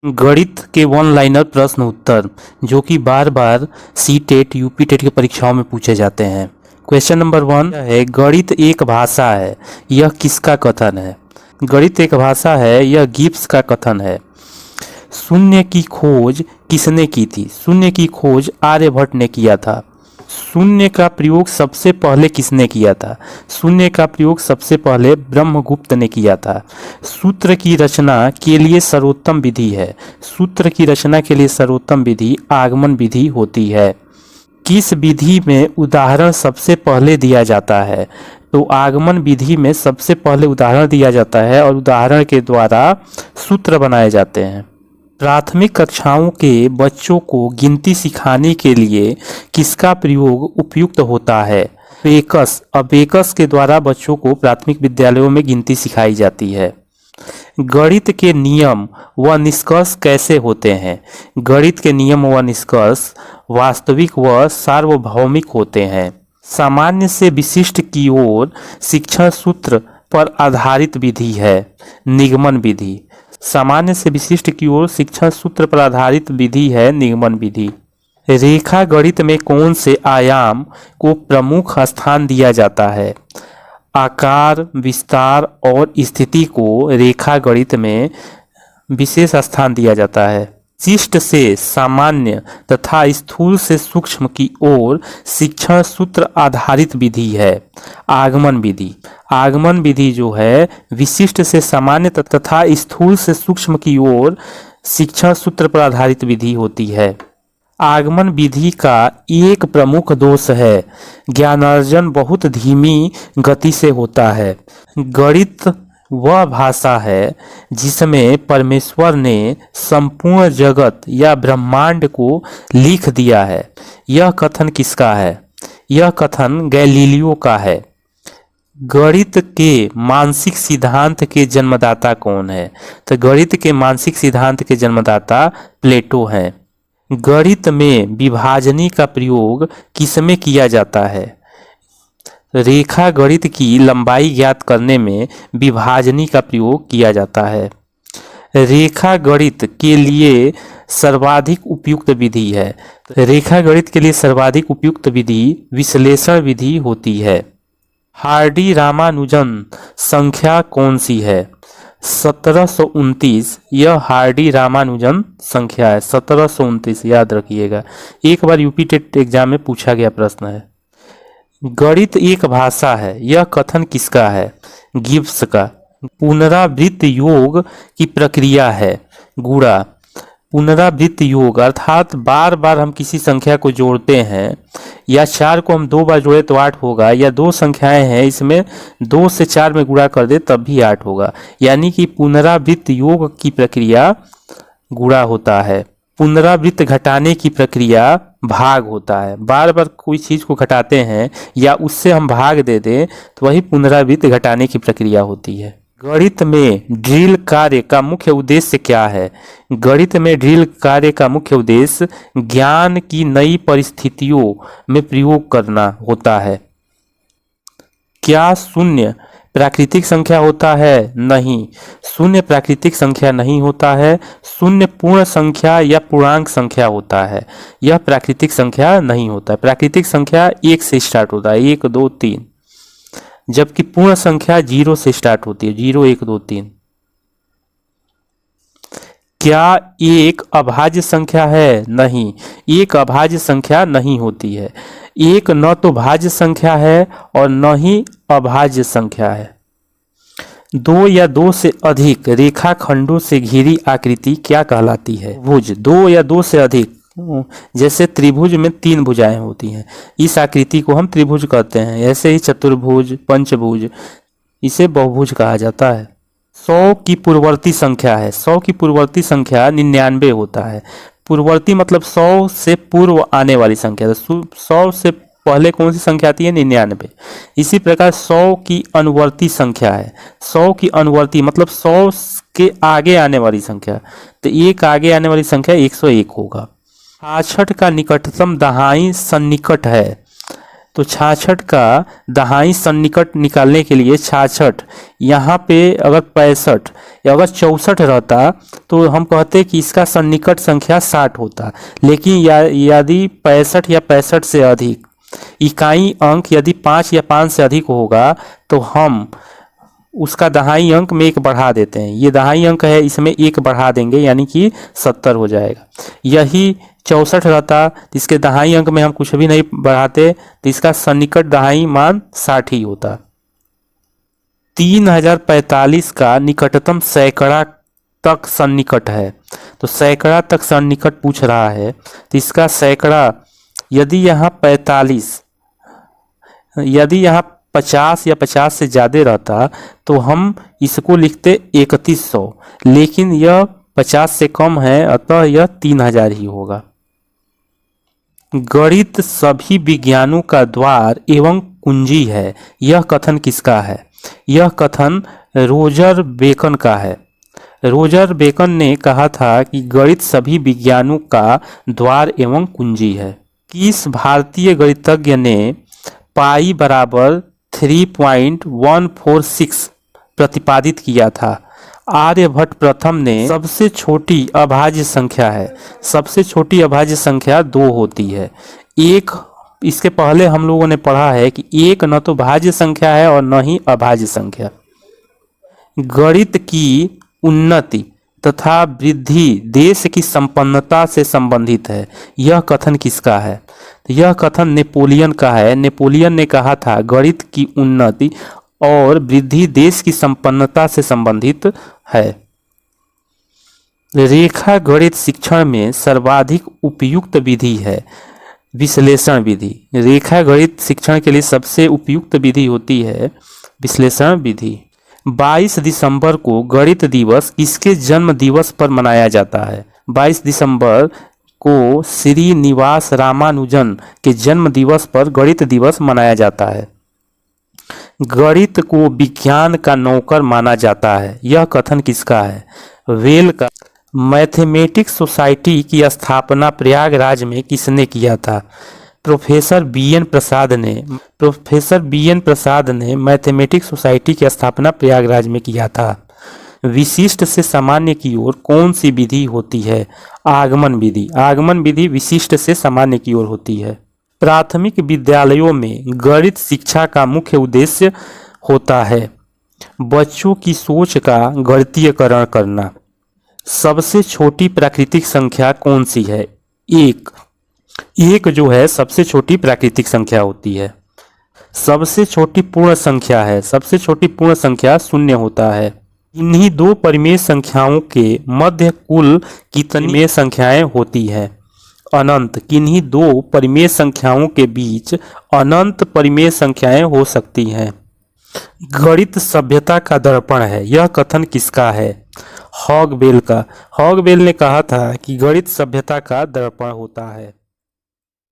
गणित के one liner प्रश्न उत्तर जो कि बार बार सी टेट यूपी टेट की परीक्षाओं में पूछे जाते हैं। क्वेश्चन नंबर 1 है, गणित एक भाषा है, यह किसका कथन है? गणित एक भाषा है, यह गिब्स का कथन है। शून्य की खोज किसने की थी? शून्य की खोज आर्यभट्ट ने किया था। शून्य का प्रयोग सबसे पहले किसने किया था? शून्य का प्रयोग सबसे पहले ब्रह्मगुप्त ने किया था। सूत्र की रचना के लिए सर्वोत्तम विधि है। सूत्र की रचना के लिए सर्वोत्तम विधि आगमन विधि होती है। किस विधि में उदाहरण सबसे पहले दिया जाता है? तो आगमन विधि में सबसे पहले उदाहरण दिया जाता है और उदाहरण के द्वारा सूत्र बनाए जाते हैं। प्राथमिक कक्षाओं के बच्चों को गिनती सिखाने के लिए किसका प्रयोग उपयुक्त होता है? अबेकस। अबेकस के द्वारा बच्चों को प्राथमिक विद्यालयों में गिनती सिखाई जाती है। गणित के नियम व निष्कर्ष कैसे होते हैं? गणित के नियम व निष्कर्ष वास्तविक व सार्वभौमिक होते हैं। सामान्य से विशिष्ट की ओर शिक्षण सूत्र पर आधारित विधि है निगमन विधि। सामान्य से विशिष्ट की ओर शिक्षण सूत्र पर आधारित विधि है निगमन विधि। रेखा गणित में कौन से आयाम को प्रमुख स्थान दिया जाता है? आकार, विस्तार और स्थिति को रेखा गणित में विशेष स्थान दिया जाता है। विशिष्ट से सामान्य तथा स्थूल से सूक्ष्म की ओर शिक्षण सूत्र आधारित विधि है आगमन विधि। आगमन विधि जो है विशिष्ट से सामान्य तथा स्थूल से सूक्ष्म की ओर शिक्षण सूत्र पर आधारित विधि होती है। आगमन विधि का एक प्रमुख दोष है ज्ञानार्जन बहुत धीमी गति से होता है। गणित वह भाषा है जिसमें परमेश्वर ने संपूर्ण जगत या ब्रह्मांड को लिख दिया है। यह कथन किसका है? यह कथन गैलीलियो का है। गणित के मानसिक सिद्धांत के जन्मदाता कौन है? तो गणित के मानसिक सिद्धांत के जन्मदाता प्लेटो हैं। गणित में विभाजनी का प्रयोग किसमें किया जाता है? रेखा गणित की लंबाई ज्ञात करने में विभाजनी का प्रयोग किया जाता है। रेखा गणित के लिए सर्वाधिक उपयुक्त विधि है। रेखा गणित के लिए सर्वाधिक उपयुक्त विधि विश्लेषण विधि होती है। हार्डी रामानुजन संख्या कौन सी है? 1729। यह हार्डी रामानुजन संख्या है 1729, याद रखिएगा। एक बार यूपी टेट एग्जाम में पूछा गया प्रश्न है। गणित एक भाषा है, यह कथन किसका है? गिब्स का। पुनरावृत्त योग की प्रक्रिया है गुणा। पुनरावृत्त योग अर्थात बार बार हम किसी संख्या को जोड़ते हैं, या 4 को हम 2 बार जोड़े तो 8 होगा, या 2 संख्याएं हैं इसमें 2 से 4 में गुणा कर दे तब भी 8 होगा। यानी कि पुनरावृत्त योग की प्रक्रिया गुणा होता है। पुनरावृत्त घटाने की प्रक्रिया भाग होता है। बार बार कोई चीज को घटाते हैं या उससे हम भाग दे दें तो वही पुनरावृत्त घटाने की प्रक्रिया होती है। गणित में ड्रिल कार्य का मुख्य उद्देश्य क्या है? गणित में ड्रिल कार्य का मुख्य उद्देश्य ज्ञान की नई परिस्थितियों में प्रयोग करना होता है। क्या शून्य प्राकृतिक संख्या होता है? नहीं, शून्य प्राकृतिक संख्या नहीं होता है। शून्य पूर्ण संख्या या पूर्णांक संख्या होता है, यह प्राकृतिक संख्या नहीं होता है। प्राकृतिक संख्या 1 से स्टार्ट होता है, 1 2 3, जबकि पूर्ण संख्या 0 से स्टार्ट होती है, 0 1 2 3। क्या एक अभाज्य संख्या है? नहीं, एक अभाज्य संख्या नहीं होती है। एक न तो भाज्य संख्या है और न ही अभाज्य संख्या है। 2 या 2 से अधिक रेखाखंडों से घिरी आकृति क्या कहलाती है? भुज। 2 या 2 से अधिक, जैसे त्रिभुज में 3 भुजाएं होती हैं, इस आकृति को हम त्रिभुज कहते हैं। ऐसे ही चतुर्भुज, पंचभुज, इसे बहुभुज कहा जाता है। 100 की पूर्ववर्ती संख्या है। 100 की पूर्ववर्ती संख्या 99 होता है। पूर्ववर्ती मतलब 100 से पूर्व आने वाली संख्या। 100 से पहले कौन सी संख्या आती है? 99। इसी प्रकार 100 की अनुवर्ती संख्या है। 100 की अनुवर्ती मतलब 100 के आगे आने वाली संख्या, तो एक आगे आने वाली संख्या 101 होगा। 66 का निकटतम दहाई सन्निकट है। तो 66 का दहाई सन्निकट निकालने के लिए 66, यहाँ पे अगर 65 या अगर 64 रहता तो हम कहते कि इसका सन्निकट संख्या 60 होता। लेकिन यदि 65 या 65 से अधिक इकाई अंक यदि 5 या 5 से अधिक होगा तो हम उसका दहाई अंक में 1 बढ़ा देते हैं। ये दहाई अंक है, इसमें 1 बढ़ा देंगे यानी कि 70 हो जाएगा। यही 64 रहता तो इसके दहाई अंक में हम कुछ भी नहीं बढ़ाते तो इसका सन्निकट दहाई मान 60 ही होता। 3045 का निकटतम सैकड़ा तक सन्निकट है, तो सैकड़ा तक सन्निकट पूछ रहा है तो इसका सैकड़ा यदि यहाँ 45, यदि यहाँ 50 या 50 से ज़्यादा रहता तो हम इसको लिखते 3100, लेकिन यह 50 से कम है अतः यह 3000 ही होगा। गणित सभी विज्ञानों का द्वार एवं कुंजी है, यह कथन किसका है? यह कथन रोजर बेकन का है। रोजर बेकन ने कहा था कि गणित सभी विज्ञानों का द्वार एवं कुंजी है। किस भारतीय गणितज्ञ ने पाई बराबर 3.146 प्रतिपादित किया था? आर्यभट्ट प्रथम ने सबसे छोटी अभाज्य संख्या है, सबसे छोटी अभाज्य संख्या 2 होती है। एक इसके पहले हम लोगों ने पढ़ा है कि एक न तो भाज्य संख्या है और न ही अभाज्य संख्या। गणित की उन्नति तथा वृद्धि देश की संपन्नता से संबंधित है, यह कथन किसका है? यह कथन नेपोलियन का है। नेपोलियन ने कहा था गणित की उन्नति और वृद्धि देश की संपन्नता से संबंधित है। रेखा गणित शिक्षण में सर्वाधिक उपयुक्त विधि है विश्लेषण विधि। रेखा गणित शिक्षण के लिए सबसे उपयुक्त विधि होती है विश्लेषण विधि। 22 दिसंबर को गणित दिवस किसके जन्म दिवस पर मनाया जाता है? 22 दिसंबर को श्रीनिवास रामानुजन के जन्म दिवस पर गणित दिवस मनाया जाता है। गणित को विज्ञान का नौकर माना जाता है, यह कथन किसका है? वेल का। मैथमेटिक्स सोसाइटी की स्थापना प्रयागराज में किसने किया था? प्रोफेसर बीएन प्रसाद ने। प्रोफेसर बीएन प्रसाद ने मैथमेटिक्स सोसाइटी की स्थापना प्रयागराज में किया था। विशिष्ट से सामान्य की ओर कौन सी विधि होती है? आगमन विधि। आगमन विधि विशिष्ट से सामान्य की ओर होती है। प्राथमिक विद्यालयों में गणित शिक्षा का मुख्य उद्देश्य होता है बच्चों की सोच का गणितीयकरण करना। सबसे छोटी प्राकृतिक संख्या कौन सी है? एक जो है सबसे छोटी प्राकृतिक संख्या होती है। सबसे छोटी पूर्ण संख्या है, सबसे छोटी पूर्ण संख्या 0 होता है। इन्हीं दो परिमेय संख्याओं के मध्य कुल कितनी संख्याएं होती हैं? अनंत। किन्हीं दो परिमेय संख्याओं के बीच अनंत परिमेय संख्याएं हो सकती हैं। गणित सभ्यता का दर्पण है, यह कथन किसका है? हॉगबेल का। हॉगबेल ने कहा था कि गणित सभ्यता का दर्पण होता है।